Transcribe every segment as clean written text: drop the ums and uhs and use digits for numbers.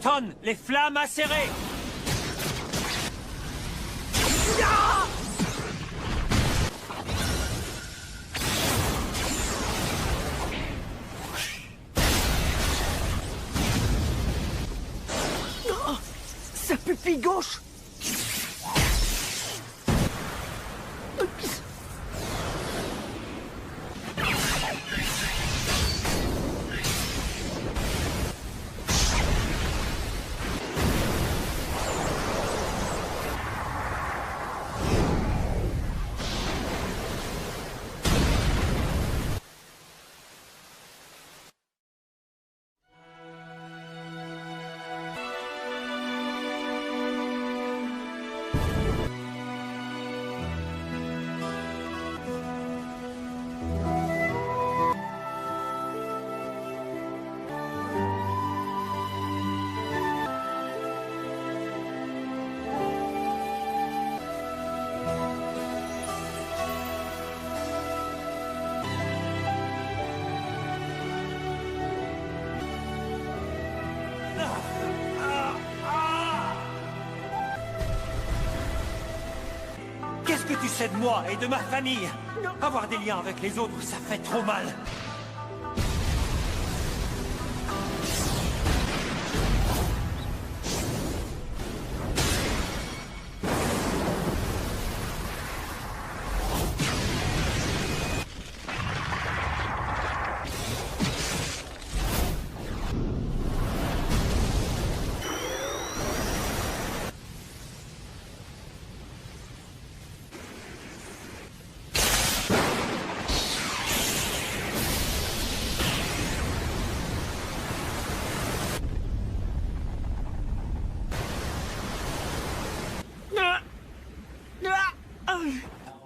Ton, les flammes acérées! Sa pupille gauche! Qu'est-ce que tu sais de moi et de ma famille? Avoir des liens avec les autres, ça fait trop mal.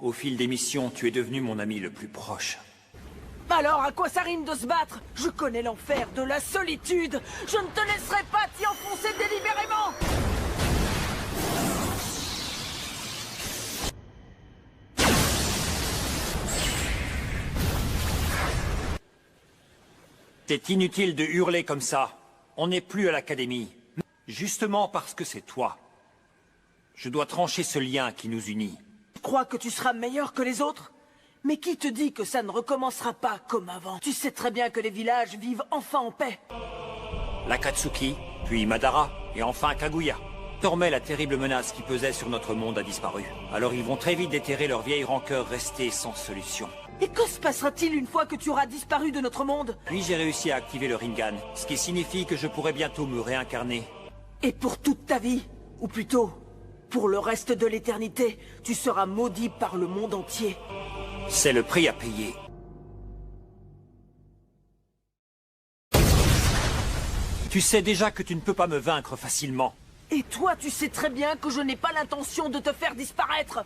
Au fil des missions, tu es devenu mon ami le plus proche. Alors, à quoi ça rime de se battre? Je connais l'enfer de la solitude. Je ne te laisserai pas t'y enfoncer délibérément. C'est inutile de hurler comme ça. On n'est plus à l'académie. Justement parce que c'est toi. Je dois trancher ce lien qui nous unit. Tu crois que tu seras meilleur que les autres? Mais qui te dit que ça ne recommencera pas comme avant? Tu sais très bien que les villages vivent enfin en paix. L'Akatsuki, puis Madara, et enfin Kaguya. Désormais, la terrible menace qui pesait sur notre monde a disparu. Alors ils vont très vite déterrer leur vieille rancœur restée sans solution. Et que se passera-t-il une fois que tu auras disparu de notre monde? Puis j'ai réussi à activer le Rinnegan, ce qui signifie que je pourrai bientôt me réincarner. Et pour toute ta vie, ou plutôt, pour le reste de l'éternité, tu seras maudit par le monde entier. C'est le prix à payer. Tu sais déjà que tu ne peux pas me vaincre facilement. Et toi, tu sais très bien que je n'ai pas l'intention de te faire disparaître.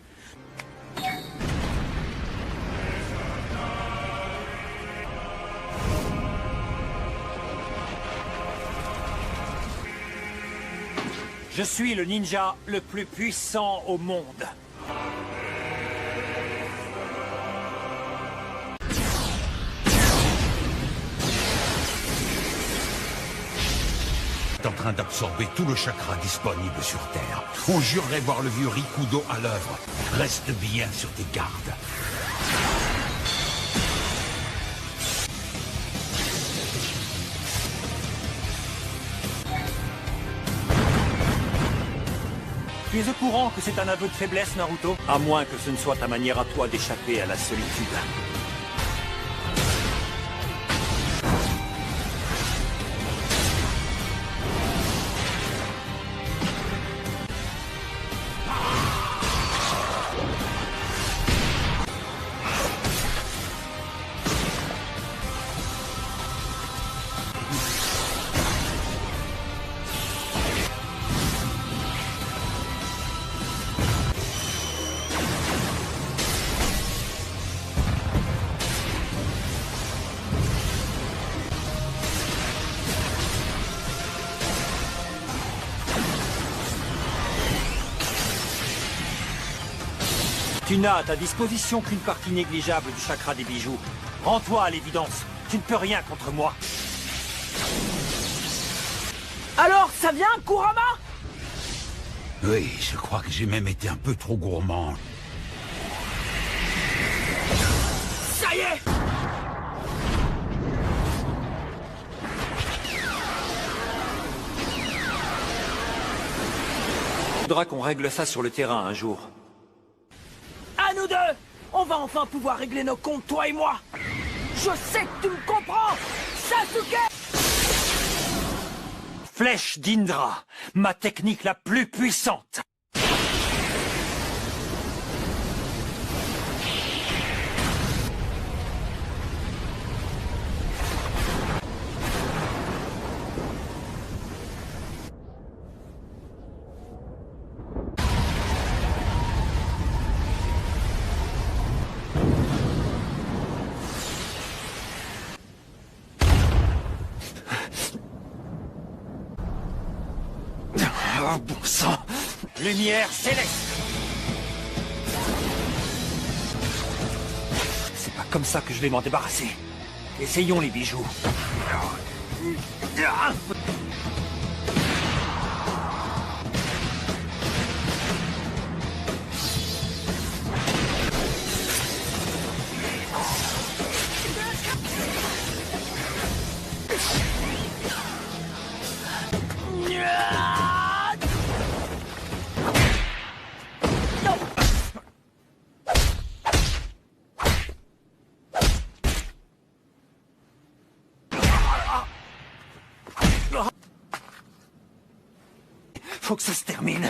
Je suis le ninja le plus puissant au monde. En train d'absorber tout le chakra disponible sur Terre. On jurerait voir le vieux Rikudo à l'œuvre. Reste bien sur tes gardes. Tu es au courant que c'est un aveu de faiblesse, Naruto? À moins que ce ne soit ta manière à toi d'échapper à la solitude. Tu n'as à ta disposition qu'une partie négligeable du chakra des bijoux. Rends-toi à l'évidence, tu ne peux rien contre moi. Alors, ça vient, Kurama? Oui, je crois que j'ai même été un peu trop gourmand. Ça y est! Faudra qu'on règle ça sur le terrain un jour. À nous deux! On va enfin pouvoir régler nos comptes, toi et moi! Je sais que tu me comprends! Sasuke! Flèche d'Indra, ma technique la plus puissante. Oh, bon sang! Lumière céleste! C'est pas comme ça que je vais m'en débarrasser. Essayons les bijoux. Faut que ça se termine.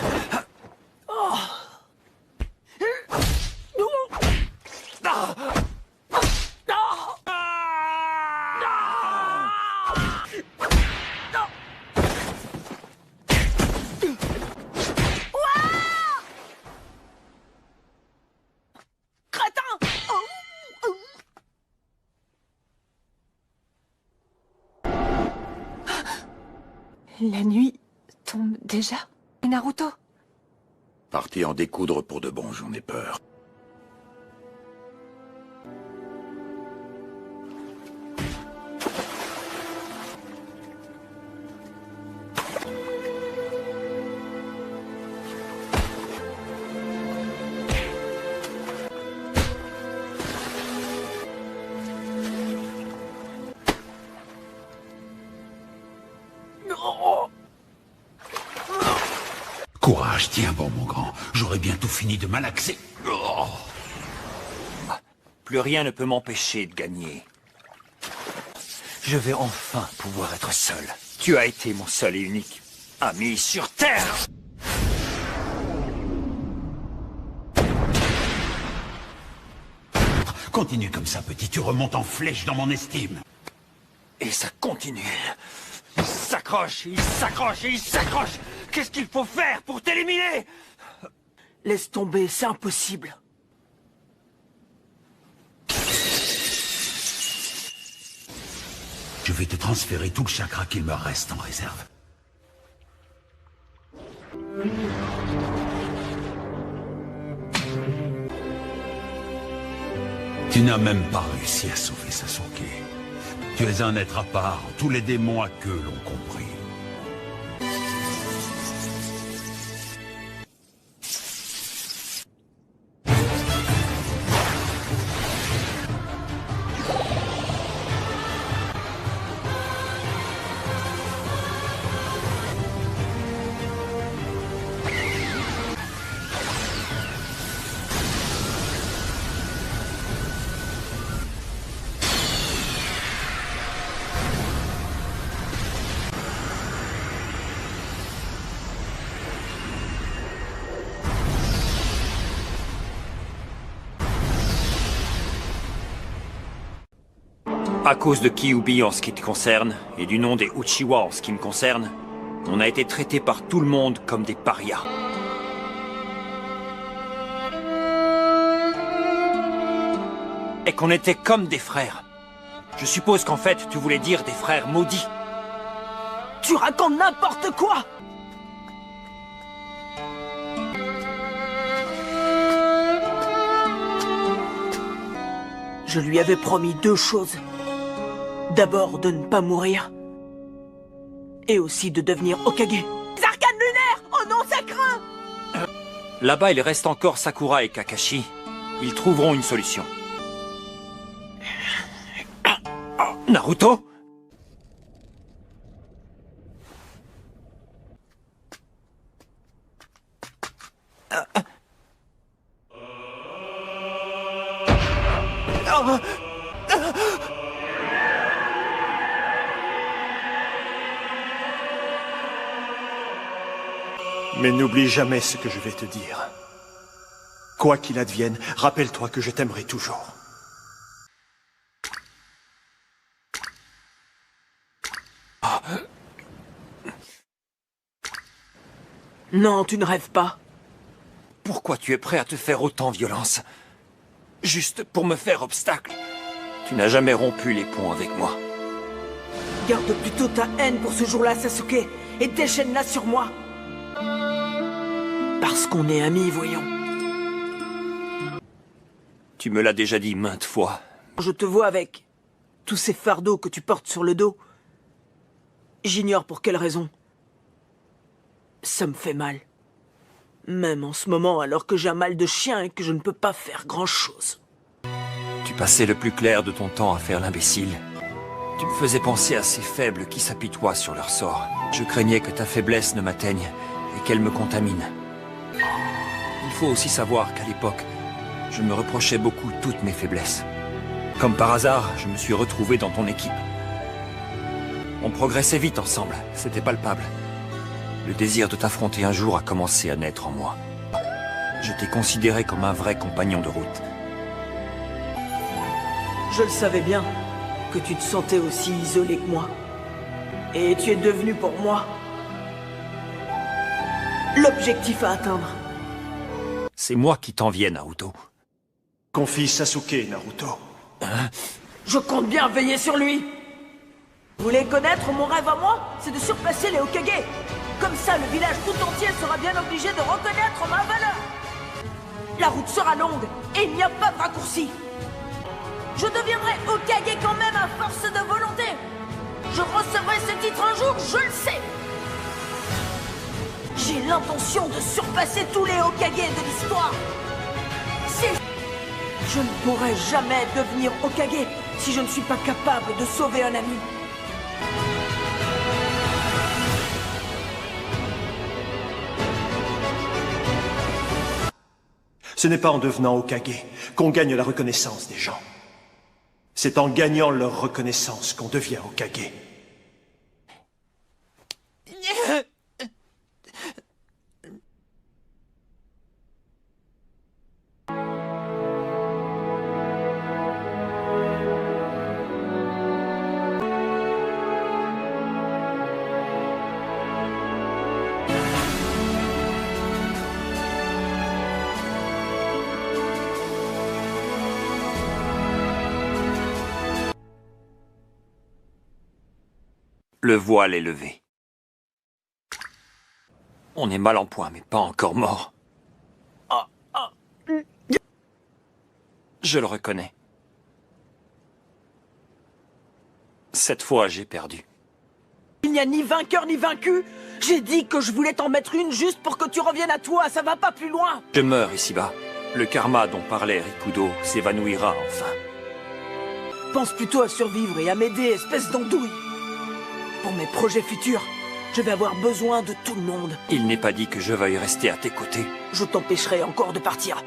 La nuit tombe déjà. Naruto? Parti en découdre pour de bon, j'en ai peur. Courage, tiens bon, mon grand. J'aurais bientôt fini de malaxer. Oh. Plus rien ne peut m'empêcher de gagner. Je vais enfin pouvoir être seul. Tu as été mon seul et unique ami sur Terre. Continue comme ça, petit. Tu remontes en flèche dans mon estime. Et ça continue. Il s'accroche, il s'accroche et il s'accroche. Qu'est-ce qu'il faut faire pour t'éliminer? Laisse tomber, c'est impossible. Je vais te transférer tout le chakra qu'il me reste en réserve. Tu n'as même pas réussi à sauver Sasuke. Tu es un être à part. Tous les démons à queue l'ont compris. À cause de Kyuubi en ce qui te concerne, et du nom des Uchiwa en ce qui me concerne, on a été traités par tout le monde comme des parias. Et qu'on était comme des frères. Je suppose qu'en fait, tu voulais dire des frères maudits. Tu racontes n'importe quoi! Je lui avais promis deux choses. D'abord de ne pas mourir. Et aussi de devenir Hokage. Les arcanes lunaires! Oh non, ça craint! Là-bas, il reste encore Sakura et Kakashi. Ils trouveront une solution. Naruto? Mais n'oublie jamais ce que je vais te dire. Quoi qu'il advienne, rappelle-toi que je t'aimerai toujours. Non, tu ne rêves pas. Pourquoi tu es prêt à te faire autant violence? Juste pour me faire obstacle. Tu n'as jamais rompu les ponts avec moi. Garde plutôt ta haine pour ce jour-là, Sasuke, et déchaîne-la sur moi. Parce qu'on est amis, voyons. Tu me l'as déjà dit maintes fois. Je te vois avec tous ces fardeaux que tu portes sur le dos. J'ignore pour quelle raison. Ça me fait mal. Même en ce moment, alors que j'ai un mal de chien et que je ne peux pas faire grand-chose. Tu passais le plus clair de ton temps à faire l'imbécile. Tu me faisais penser à ces faibles qui s'apitoient sur leur sort. Je craignais que ta faiblesse ne m'atteigne et qu'elle me contamine. Il faut aussi savoir qu'à l'époque, je me reprochais beaucoup toutes mes faiblesses. Comme par hasard, je me suis retrouvé dans ton équipe. On progressait vite ensemble, c'était palpable. Le désir de t'affronter un jour a commencé à naître en moi. Je t'ai considéré comme un vrai compagnon de route. Je le savais bien, que tu te sentais aussi isolé que moi. Et tu es devenu pour moi l'objectif à atteindre. C'est moi qui t'enviais, Naruto. Confie Sasuke, Naruto. Je compte bien veiller sur lui. Vous voulez connaître mon rêve à moi? C'est de surpasser les Hokage. Comme ça, le village tout entier sera bien obligé de reconnaître ma valeur. La route sera longue et il n'y a pas de raccourci. Je deviendrai Hokage quand même à force de volonté. Je recevrai ce titre un jour, je le sais. J'ai l'intention de surpasser tous les Hokage de l'histoire. Je ne pourrai jamais devenir Hokage si je ne suis pas capable de sauver un ami. Ce n'est pas en devenant Hokage qu'on gagne la reconnaissance des gens. C'est en gagnant leur reconnaissance qu'on devient Hokage. Le voile est levé. On est mal en point, mais pas encore mort. Je le reconnais. Cette fois, j'ai perdu. Il n'y a ni vainqueur ni vaincu. J'ai dit que je voulais t'en mettre une juste pour que tu reviennes à toi, ça va pas plus loin. Je meurs ici-bas. Le karma dont parlait Rikudo s'évanouira enfin. Pense plutôt à survivre et à m'aider, espèce d'andouille. Pour mes projets futurs, je vais avoir besoin de tout le monde. Il n'est pas dit que je veuille rester à tes côtés. Je t'empêcherai encore de partir.